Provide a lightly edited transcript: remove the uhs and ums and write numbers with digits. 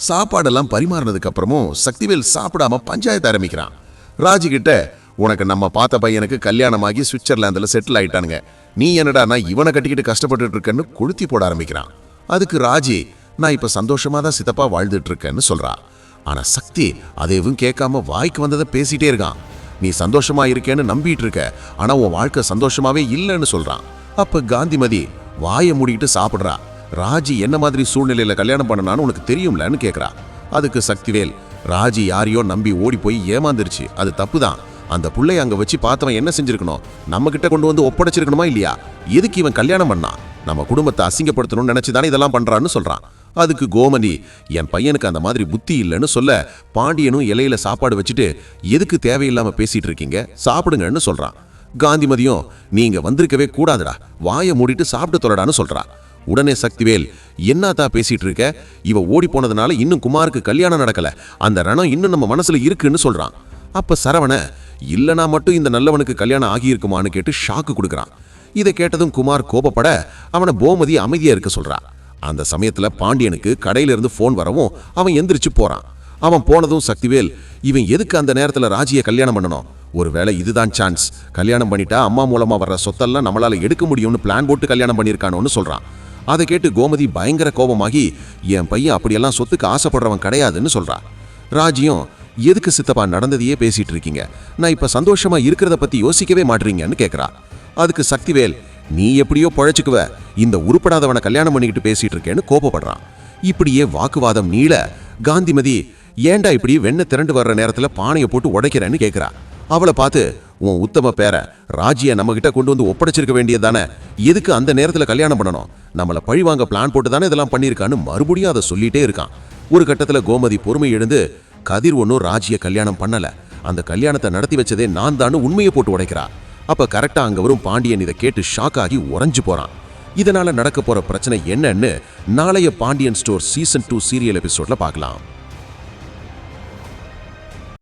சாப்பாடெல்லாம் பரிமாறினதுக்கு அப்புறமும் சக்திவேல் சாப்பிடாம பஞ்சாயத்து ஆரம்பிக்கிறான். ராஜி கிட்ட, உனக்கு நம்ம பார்த்த பையனுக்கு கல்யாணமாகி சுவிட்சர்லாந்துல செட்டில் ஆயிட்டானுங்க, நீ என்னடா நான் இவனை கட்டிக்கிட்டு கஷ்டப்பட்டு இருக்கேன்னு கொளுத்தி போட ஆரம்பிக்கிறான். அதுக்கு ராஜி, நான் இப்ப சந்தோஷமா தான் சித்தப்பா வாழ்ந்துட்டு இருக்கேன்னு சொல்றா. ஆனா சக்தி அதையும் கேட்காம வாய்க்கு வந்ததை பேசிட்டே இருக்கான். நீ சந்தோஷமா இருக்கேன்னு நம்பிட்டு இருக்க, ஆனா உன் வாழ்க்கை சந்தோஷமாவே இல்லைன்னு சொல்றான். அப்ப காந்திமதி வாயை மூடிக்கிட்டு சாப்பிடுறா. ராஜி என்ன மாதிரி சூழ்நிலையில கல்யாணம் பண்ணனான்னு உனக்கு தெரியும்லன்னு கேட்கறா. அதுக்கு சக்திவேல், ராஜி யாரையோ நம்பி ஓடி போய் ஏமாந்துருச்சு, அது தப்புதான். அந்த புள்ளைய அங்க வச்சு பார்த்தவன் என்ன செஞ்சிருக்கணும், நம்ம கிட்ட கொண்டு வந்து ஒப்படைச்சிருக்கணுமா இல்லையா? எதுக்கு இவன் கல்யாணம் பண்ணான்? நம்ம குடும்பத்தை அசிங்கப்படுத்தணும்னு நினைச்சுதானே இதெல்லாம் பண்றான்னு சொல்றான். அதுக்கு கோமதி, என் பையனுக்கு அந்த மாதிரி புத்தி இல்லைன்னு சொல்ல பாண்டியனும் இலையில சாப்பாடு வச்சுட்டு, எதுக்கு தேவையில்லாம பேசிட்டு இருக்கீங்க, சாப்பிடுங்கன்னு சொல்றான். காந்திமதியும், நீங்க வந்திருக்கவே கூடாதுடா, வாயை மூடிட்டு சாப்பிட்டு தொலைடான்னு சொல்றா. உடனே சக்திவேல், என்னத்தா பேசிட்டு இருக்க, இவ ஓடி போனதுனால இன்னும் குமாருக்கு கல்யாணம் நடக்கல, அந்த ரணம் இன்னும் நம்ம மனசுல இருக்குன்னு சொல்றான். அப்ப சரவண, இல்லனா மட்டும் இந்த நல்லவனுக்கு கல்யாணம் ஆகியிருக்குமான்னு கேட்டு ஷாக்கு கொடுக்குறான். இதை கேட்டதும் குமார் கோபப்பட அவனை கோமதி அமைதியா இருக்க சொல்றா. அந்த சமயத்துல பாண்டியனுக்கு கடையில இருந்து போன் வரவும் அவன் எந்திரிச்சு போறான். அவன் போனதும் சக்திவேல், இவன் எதுக்கு அந்த நேரத்துல ராஜியை கல்யாணம் பண்ணணும், ஒருவேளை இதுதான் சான்ஸ், கல்யாணம் பண்ணிட்டா அம்மா மூலமா வர்ற சொத்தெல்லாம் நம்மளால எடுக்க முடியும்னு பிளான் போட்டு கல்யாணம் பண்ணியிருக்கானோன்னு சொல்றான். அதை கேட்டு கோமதி பயங்கர கோபமாகி, என் பையன் அப்படியெல்லாம் சொத்துக்கு ஆசைப்படுறவன் கிடையாதுன்னு சொல்றா. ராஜியும், எதுக்கு சித்தப்பா நடந்ததையே பேசிட்டு இருக்கீங்க, நான் இப்ப சந்தோஷமா இருக்கிறத பத்தி யோசிக்கவே மாட்டீங்கன்னு கேட்கறா. அதுக்கு சக்திவேல், நீ எப்படியோ பழச்சுக்குவ, இந்த உருப்படாதவனை கல்யாணம் பண்ணிக்கிட்டு பேசிட்டு இருக்கேன்னு கோபப்படுறான். இப்படியே வாக்குவாதம் நீள காந்திமதி, ஏண்டா இப்படி வெண்ணை திரண்டு வர்ற நேரத்துல பானையை போட்டு உடைக்கிறேன்னு கேட்கிறா. அவளை பார்த்து, உன் உத்தம பேர ராஜியை நம்ம கிட்ட கொண்டு வந்து ஒப்படைச்சிருக்க வேண்டியதானே, எதுக்கு அந்த நேரத்துல கல்யாணம் பண்ணணும், நம்மளை பழிவாங்க பிளான் போட்டு தானே இதெல்லாம் பண்ணியிருக்கான்னு மறுபடியும் அதை சொல்லிட்டே இருக்கான். ஒரு கட்டத்துல கோமதி பொறுமை எழுந்து, கதிர் ஒன்னும் ராஜியை கல்யாணம் பண்ணல, அந்த கல்யாணத்தை நடத்தி வச்சதே நான் தான்னு உண்மையை போட்டு உடைக்கிறா. அப்ப கரெக்டா அங்க வரும் பாண்டியன் இதை கேட்டு ஷாக் ஆகி உறைஞ்சு போறான். இதனால நடக்க போற பிரச்சனை என்னன்னு நாளைய பாண்டியன் ஸ்டோர் சீசன் 2 சீரியல் எபிசோட்ல பார்க்கலாம்.